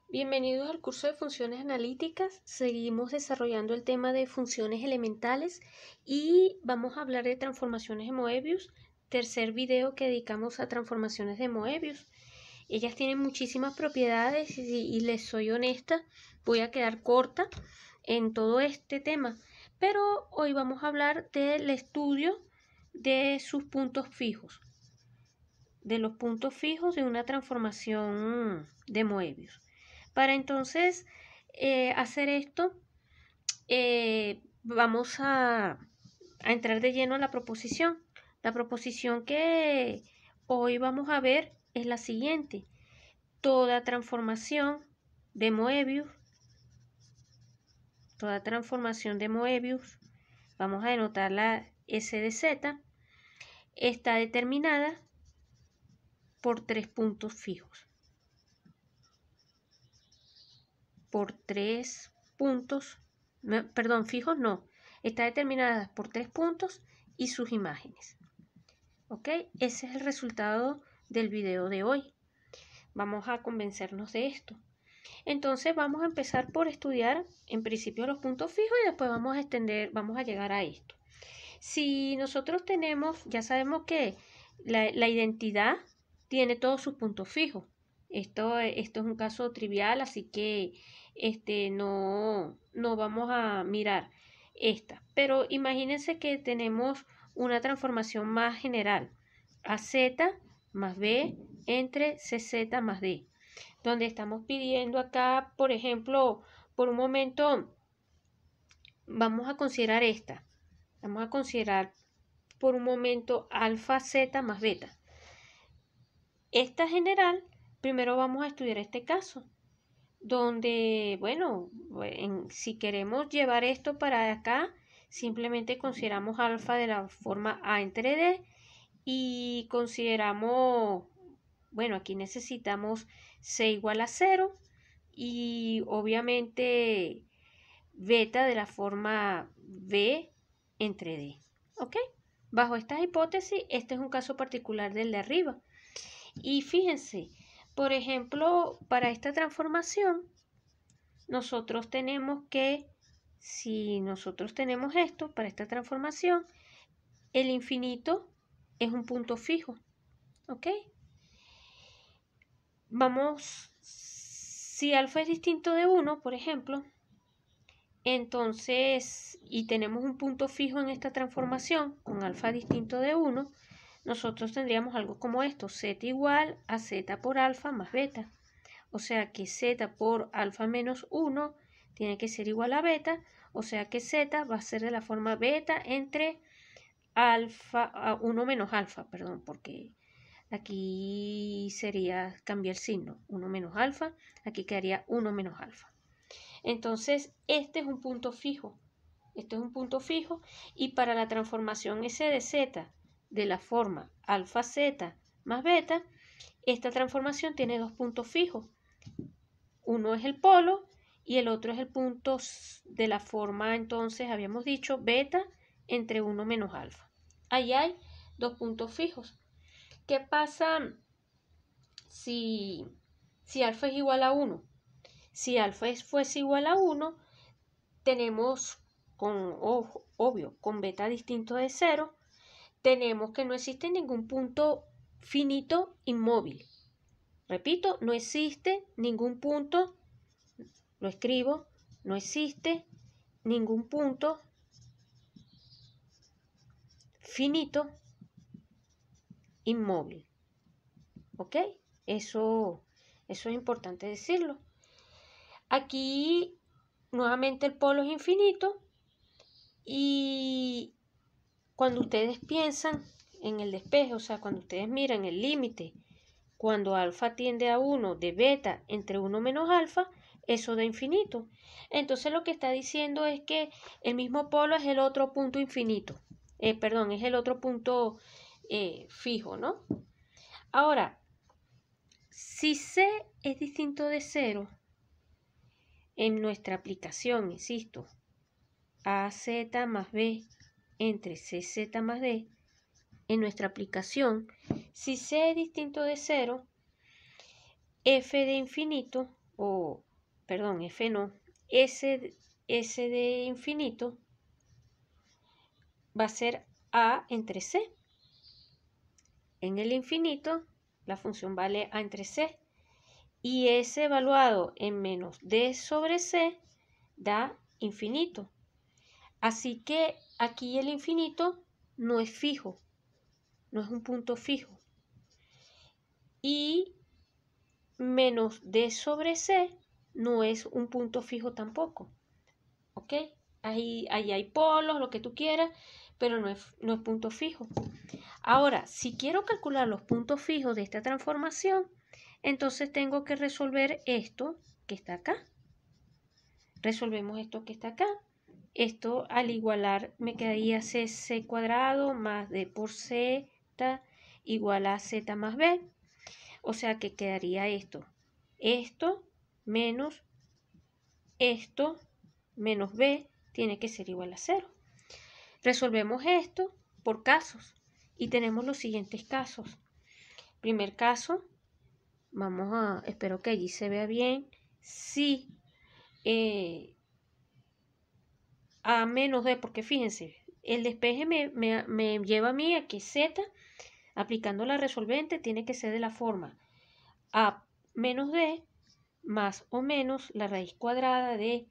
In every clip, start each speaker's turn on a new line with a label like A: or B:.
A: Bienvenidos al curso de funciones analíticas. Seguimos desarrollando el tema de funciones elementales y vamos a hablar de transformaciones de Moebius. Tercer video que dedicamos a transformaciones de Moebius. Ellas tienen muchísimas propiedades y les soy honesta, voy a quedar corta en todo este tema, pero hoy vamos a hablar del estudio de sus puntos fijos, de los puntos fijos de una transformación de Moebius. Para entonces hacer esto, vamos a entrar de lleno a la proposición. La proposición que hoy vamos a ver es la siguiente. Toda transformación de Moebius, vamos a denotar la S de Z, está determinada por tres puntos fijos. Está determinada por tres puntos y sus imágenes. ¿Ok? Ese es el resultado del video de hoy. Vamos a convencernos de esto. Entonces vamos a empezar por estudiar en principio los puntos fijos y después vamos a llegar a esto. Si nosotros tenemos, ya sabemos que la identidad tiene todos sus puntos fijos. Esto es un caso trivial, así que no vamos a mirar esta. Pero imagínense que tenemos una transformación más general. AZ más B entre CZ más D. Donde estamos pidiendo acá, por ejemplo, por un momento, vamos a considerar esta. Vamos a considerar por un momento alfa Z más beta. Esta general, primero vamos a estudiar este caso, donde, bueno, si queremos llevar esto para acá, simplemente consideramos alfa de la forma A entre D y consideramos, bueno, aquí necesitamos C igual a 0 y obviamente beta de la forma B entre D. ¿Ok? Bajo esta hipótesis, este es un caso particular del de arriba. Y fíjense, por ejemplo, para esta transformación, nosotros tenemos que, si nosotros tenemos esto, para esta transformación, el infinito es un punto fijo. ¿Ok? Vamos, si alfa es distinto de 1, por ejemplo, entonces, y tenemos un punto fijo en esta transformación con alfa distinto de 1, nosotros tendríamos algo como esto, z igual a z por alfa más beta. O sea que z por alfa menos 1 tiene que ser igual a beta, o sea que z va a ser de la forma beta entre alfa, 1 menos alfa, perdón, porque aquí sería cambiar signo, 1 menos alfa, aquí quedaría 1 menos alfa. Entonces, este es un punto fijo. Y para la transformación S de Z de la forma alfa Z más beta, esta transformación tiene dos puntos fijos. Uno es el polo y el otro es el punto de la forma, entonces, habíamos dicho, beta entre 1 menos alfa. Ahí hay dos puntos fijos. ¿Qué pasa si alfa es igual a 1? Si alfa fuese igual a 1, tenemos con beta distinto de 0, tenemos que no existe ningún punto finito inmóvil. Repito, no existe ningún punto, lo escribo, no existe ningún punto finito inmóvil. ¿Ok? Eso es importante decirlo. Aquí nuevamente el polo es infinito y cuando ustedes piensan en el despeje, o sea, cuando ustedes miran el límite, cuando alfa tiende a 1 de beta entre 1 menos alfa, eso da infinito. Entonces lo que está diciendo es que el mismo polo es el otro punto infinito. Es el otro punto fijo, ¿no? Ahora, si C es distinto de 0, en nuestra aplicación, insisto, AZ más B entre CZ más D, en nuestra aplicación, si C es distinto de 0, f de infinito o, perdón, F no, S de infinito va a ser A entre C. En el infinito, la función vale A entre C. Y S evaluado en menos D sobre C da infinito. Así que aquí el infinito no es fijo, no es un punto fijo. Y menos D sobre C no es un punto fijo tampoco. ¿Ok? Ahí hay polos, lo que tú quieras, pero no es punto fijo. Ahora, si quiero calcular los puntos fijos de esta transformación, entonces tengo que resolver esto que está acá. Resolvemos esto que está acá. Esto al igualar me quedaría c cuadrado más d por z igual a z más b. O sea que quedaría esto. Esto menos b tiene que ser igual a 0. Resolvemos esto por casos y tenemos los siguientes casos. Primer caso, espero que allí se vea bien. Si a menos d, porque fíjense, el despeje me lleva a mí a que z, aplicando la resolvente, tiene que ser de la forma a menos d más o menos la raíz cuadrada de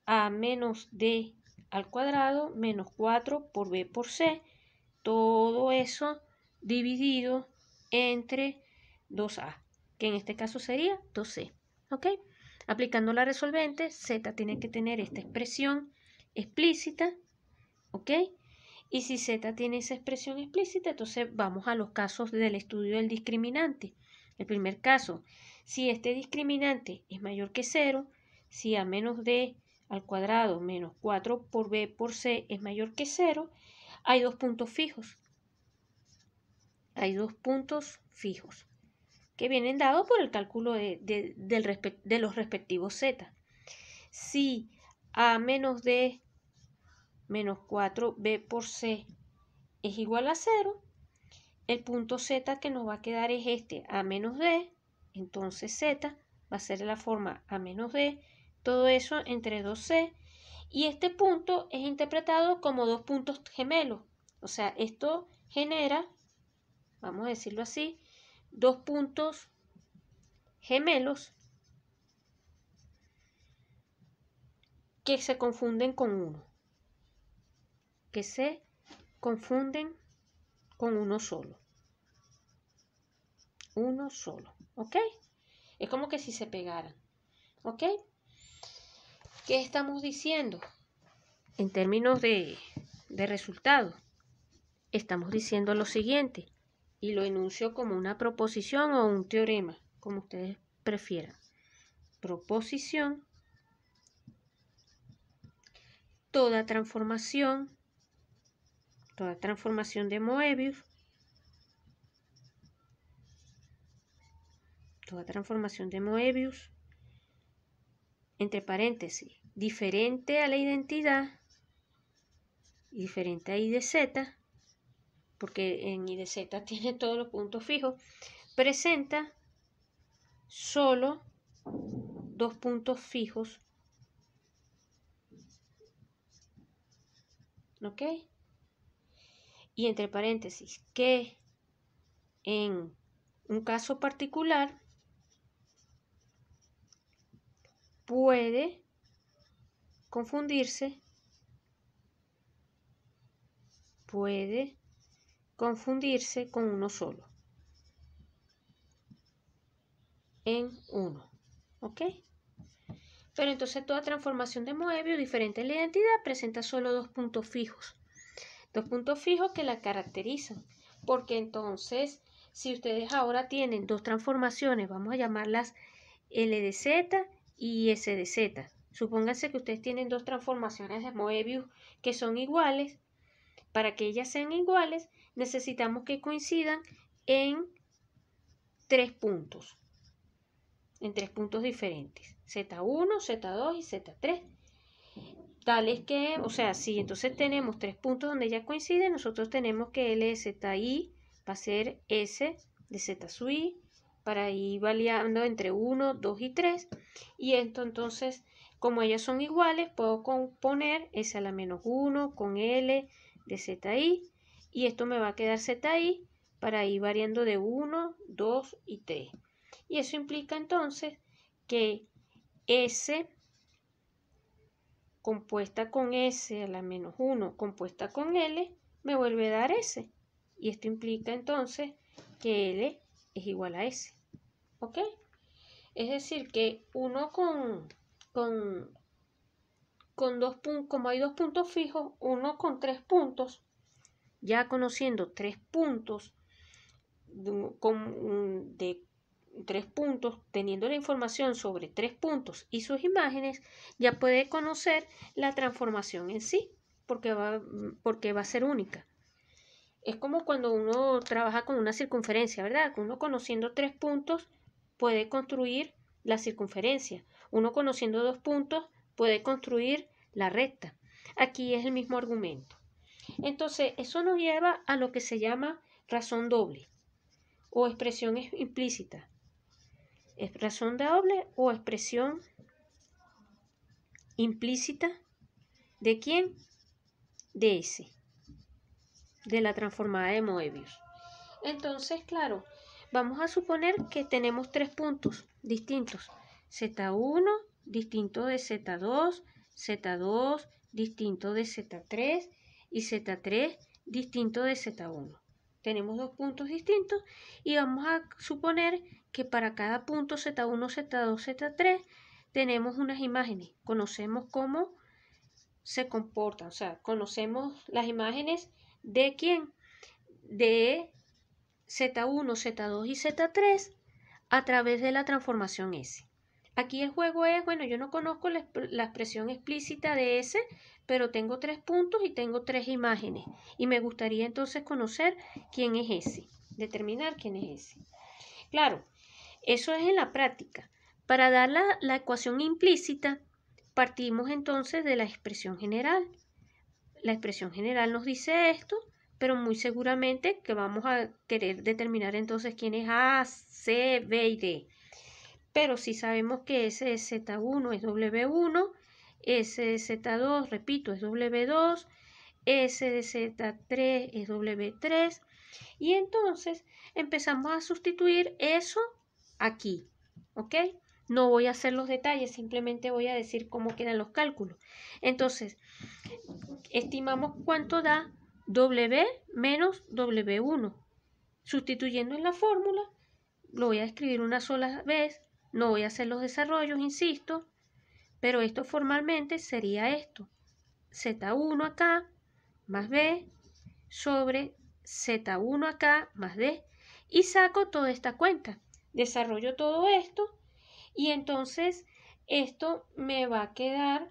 A: a menos d al cuadrado menos 4 por b por c, todo eso dividido entre 2a, que en este caso sería 2c. ¿Ok? Aplicando la resolvente, z tiene que tener esta expresión explícita, ¿ok? Y si z tiene esa expresión explícita, entonces vamos a los casos del estudio del discriminante. El primer caso, si este discriminante es mayor que 0, si a menos d al cuadrado menos 4 por b por c es mayor que 0, hay dos puntos fijos. Hay dos puntos fijos que vienen dados por el cálculo de los respectivos z. Si a menos d menos 4b por c es igual a 0, el punto z que nos va a quedar es este, a menos d, entonces z va a ser de la forma a menos d, todo eso entre 2c, y este punto es interpretado como dos puntos gemelos, o sea, esto genera, vamos a decirlo así, dos puntos gemelos que se confunden con uno, que se confunden con uno solo, ¿ok? Es como que si se pegaran, ¿ok? ¿Qué estamos diciendo? En términos de resultado, estamos diciendo lo siguiente, y lo enuncio como una proposición o un teorema, como ustedes prefieran. Proposición: toda transformación de Moebius, entre paréntesis, diferente a la identidad, diferente a I de Z, porque en I de Z tiene todos los puntos fijos, presenta solo dos puntos fijos, ¿ok? Y entre paréntesis, que en un caso particular puede confundirse con uno solo, en uno, ¿ok? Pero entonces toda transformación de Moebius diferente en la identidad presenta solo dos puntos fijos que la caracterizan, porque entonces si ustedes ahora tienen dos transformaciones, vamos a llamarlas L de Z y S de Z, supónganse que ustedes tienen dos transformaciones de Moebius que son iguales. Para que ellas sean iguales, necesitamos que coincidan en tres puntos diferentes, Z1, Z2 y Z3. Tales que, o sea, si entonces tenemos tres puntos donde ellas coinciden, nosotros tenemos que L de ZI va a ser S de Z sub I para ir variando entre 1, 2 y 3. Y esto entonces, como ellas son iguales, puedo componer S a la menos 1 con L de ZI. Y esto me va a quedar ZI para ir variando de 1, 2 y 3. Y eso implica entonces que S compuesta con S a la menos 1 compuesta con L me vuelve a dar S. Y esto implica entonces que L es igual a S. ¿Ok? Es decir, que uno con dos puntos, como hay dos puntos fijos, uno con 3 puntos, ya conociendo 3 puntos de 3 puntos, teniendo la información sobre 3 puntos y sus imágenes, ya puede conocer la transformación en sí, porque va a ser única. Es como cuando uno trabaja con una circunferencia, ¿verdad? Uno conociendo 3 puntos puede construir la circunferencia. Uno conociendo 2 puntos puede construir la recta. Aquí es el mismo argumento. Entonces, eso nos lleva a lo que se llama razón doble o expresión implícita. ¿Es razón doble o expresión implícita? ¿De quién? De S, de la transformada de Moebius. Entonces, claro, vamos a suponer que tenemos 3 puntos distintos. Z1 distinto de Z2, Z2 distinto de Z3 y Z3 distinto de Z1. Tenemos 2 puntos distintos y vamos a suponer que para cada punto Z1, Z2, Z3 tenemos unas imágenes. Conocemos cómo se comportan, o sea, conocemos las imágenes de quién, de Z1, Z2 y Z3 a través de la transformación S. Aquí el juego es, bueno, yo no conozco la expresión explícita de S, pero tengo 3 puntos y tengo 3 imágenes. Y me gustaría entonces conocer quién es S, determinar quién es S. Claro, eso es en la práctica. Para dar la ecuación implícita, partimos entonces de la expresión general. La expresión general nos dice esto, pero muy seguramente que vamos a querer determinar entonces quién es A, C, B y D. Pero si sabemos que S de Z1 es W1, S de Z2, repito, es W2, S de Z3 es W3, y entonces empezamos a sustituir eso aquí, ¿ok? No voy a hacer los detalles, simplemente voy a decir cómo quedan los cálculos. Entonces, estimamos cuánto da W menos W1. Sustituyendo en la fórmula, lo voy a escribir una sola vez, no voy a hacer los desarrollos, insisto, pero esto formalmente sería esto. Z1 acá más B sobre Z1 acá más D y saco toda esta cuenta. Desarrollo todo esto y entonces esto me va a quedar,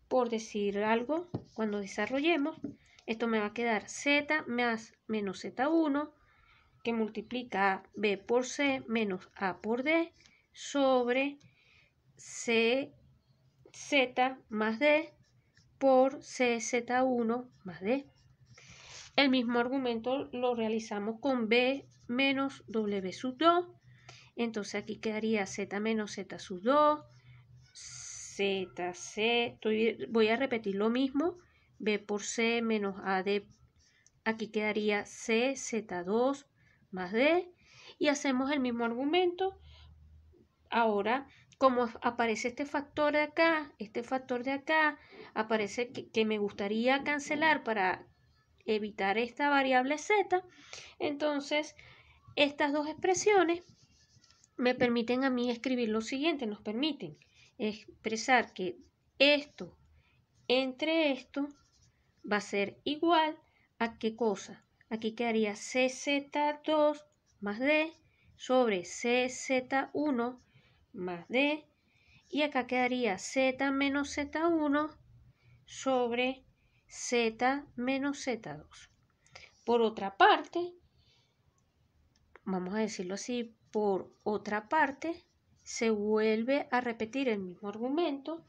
A: por decir algo, cuando desarrollemos, esto me va a quedar Z más menos Z1 que multiplica B por C menos A por D sobre CZ más D por CZ1 más D. El mismo argumento lo realizamos con B menos W sub 2. Entonces aquí quedaría Z menos Z sub 2, ZC, voy a repetir lo mismo, B por C menos AD, aquí quedaría CZ2 más D, y hacemos el mismo argumento. Ahora, como aparece este factor de acá, aparece que me gustaría cancelar para evitar esta variable z, entonces estas dos expresiones me permiten a mí escribir lo siguiente, nos permiten expresar que esto entre esto va a ser igual a qué cosa. Aquí quedaría CZ2 más D sobre CZ1 más D y acá quedaría Z menos Z1 sobre Z menos Z2. Por otra parte, vamos a decirlo así, por otra parte, se vuelve a repetir el mismo argumento.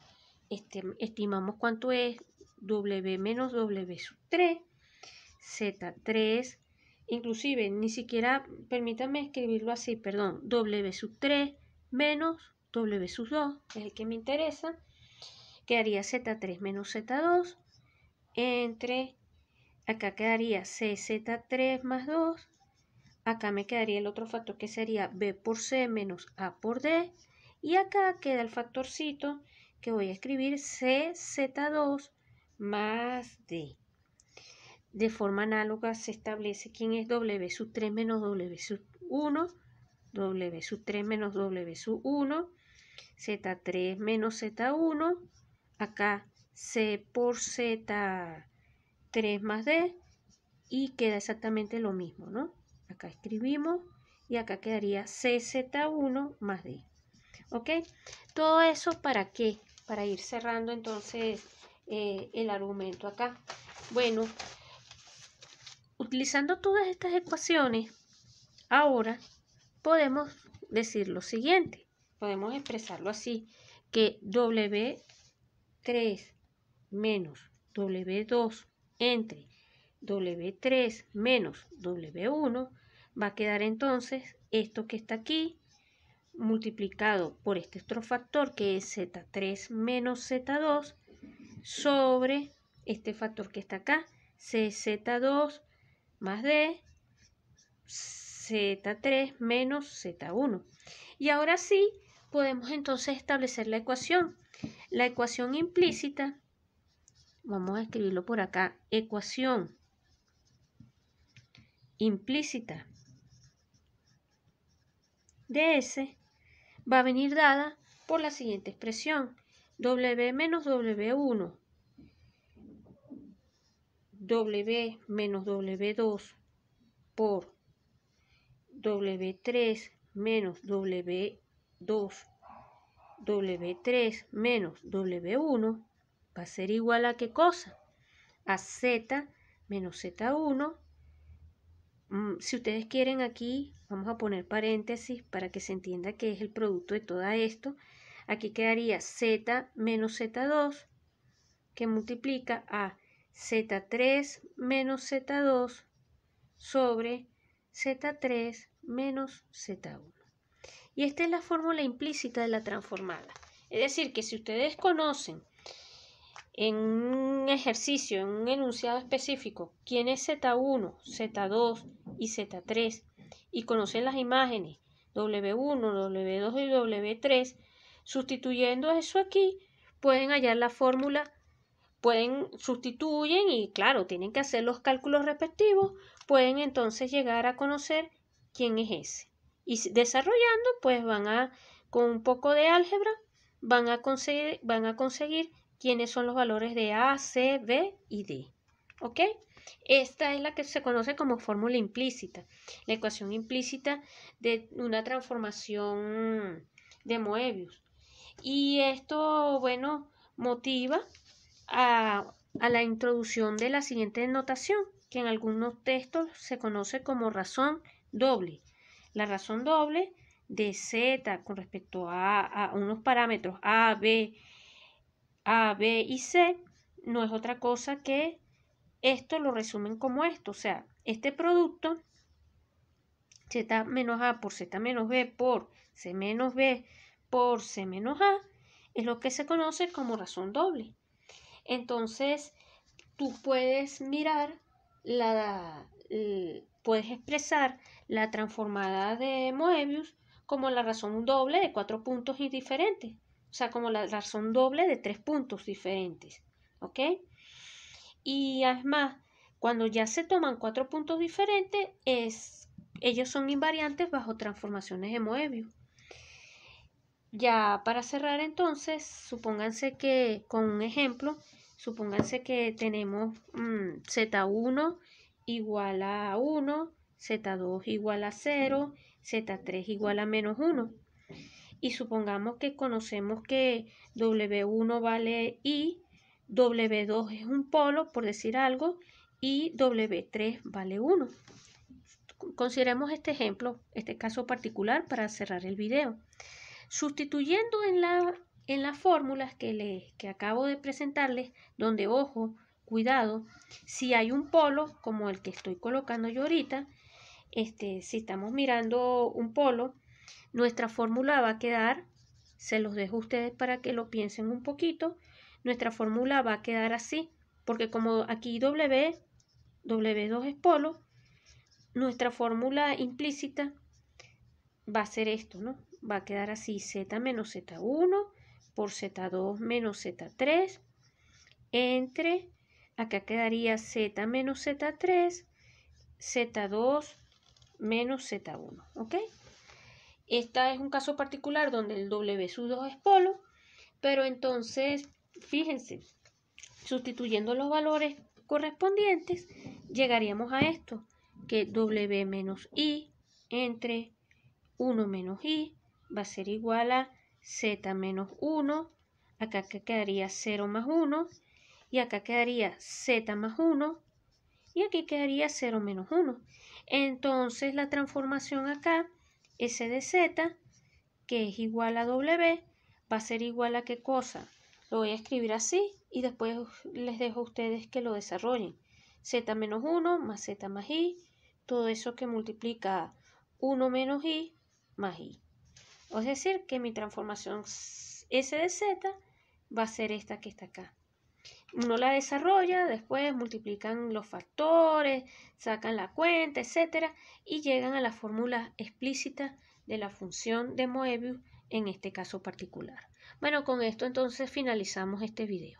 A: Estimamos cuánto es W menos W sub 3, Z3 inclusive ni siquiera, permítanme escribirlo así, perdón, W sub 3 menos W sub 2, es el que me interesa, quedaría Z3 menos Z2, entre, acá quedaría CZ3 más 2, acá me quedaría el otro factor que sería B por C menos A por D, y acá queda el factorcito que voy a escribir CZ2 más D. De forma análoga se establece quién es W sub 3 menos W sub 1, W sub 3 menos W sub 1, Z3 menos Z1, acá C por Z3 más D, y queda exactamente lo mismo, ¿no? Acá escribimos y acá quedaría CZ1 más D. ¿Ok? Todo eso ¿para qué? Para ir cerrando entonces el argumento acá. Bueno, utilizando todas estas ecuaciones, ahora podemos decir lo siguiente. Podemos expresarlo así, que W3 menos W2 entre W3 menos W1 va a quedar entonces esto que está aquí multiplicado por este otro factor que es Z3 menos Z2 sobre este factor que está acá, CZ2 más D, Z3 menos Z1. Y ahora sí podemos entonces establecer la ecuación. La ecuación implícita, vamos a escribirlo por acá, ecuación implícita de S va a venir dada por la siguiente expresión. W menos W1, W menos W2 por W3 menos W2, W3 menos W1 va a ser igual a ¿qué cosa? A Z menos Z1. Si ustedes quieren aquí, vamos a poner paréntesis para que se entienda que es el producto de todo esto. Aquí quedaría Z menos Z2 que multiplica a Z3 menos Z2 sobre Z3 menos Z1. Y esta es la fórmula implícita de la transformada. Es decir, que si ustedes conocen en un ejercicio, en un enunciado específico, quién es Z1, Z2 y Z3, y conocen las imágenes W1, W2 y W3, sustituyendo eso aquí, pueden hallar la fórmula, sustituyen y claro, tienen que hacer los cálculos respectivos, pueden entonces llegar a conocer quién es ese. Y desarrollando, pues con un poco de álgebra, van a conseguir quiénes son los valores de A, C, B y D. ¿Ok? Esta es la que se conoce como fórmula implícita, la ecuación implícita de una transformación de Moebius. Y esto, bueno, motiva a la introducción de la siguiente notación, que en algunos textos se conoce como razón doble. La razón doble de Z con respecto a unos parámetros A, B y C no es otra cosa que esto lo resumen como esto, o sea, este producto Z menos A por Z menos B por C menos B por C menos A es lo que se conoce como razón doble. Entonces, tú puedes mirar, puedes expresar la transformada de Moebius como la razón doble de 4 puntos diferentes. O sea, como la razón doble de 3 puntos diferentes. ¿Ok? Y además, cuando ya se toman 4 puntos diferentes, ellos son invariantes bajo transformaciones de Moebius. Ya para cerrar entonces, supónganse que con un ejemplo, supónganse que tenemos Z1 igual a 1, Z2 igual a 0, Z3 igual a menos 1. Y supongamos que conocemos que W1 vale I, W2 es un polo, por decir algo, y W3 vale 1. Consideremos este ejemplo, este caso particular para cerrar el video. Sustituyendo en las fórmulas que acabo de presentarles, donde, ojo, cuidado. Si hay un polo, como el que estoy colocando yo ahorita, si estamos mirando un polo, nuestra fórmula va a quedar, se los dejo a ustedes para que lo piensen un poquito, nuestra fórmula va a quedar así, porque como aquí W2 es polo, nuestra fórmula implícita va a ser esto, ¿no? Va a quedar así, Z menos Z1 por Z2 menos Z3 entre, acá quedaría Z menos Z3, Z2 menos Z1, ¿ok? Este es un caso particular donde el W2 es polo, pero entonces, fíjense, sustituyendo los valores correspondientes, llegaríamos a esto, que W menos I entre 1 menos I va a ser igual a Z menos 1, acá quedaría 0 más 1, y acá quedaría Z más 1, y aquí quedaría 0 menos 1. Entonces la transformación acá, S de Z, que es igual a W, va a ser igual a ¿qué cosa? Lo voy a escribir así y después les dejo a ustedes que lo desarrollen. Z menos 1 más Z más I, todo eso que multiplica 1 menos I más I. Es decir, que mi transformación S de Z va a ser esta que está acá. Uno la desarrolla, después multiplican los factores, sacan la cuenta, etcétera, y llegan a la fórmula explícita de la función de Moebius en este caso particular. Bueno, con esto entonces finalizamos este video.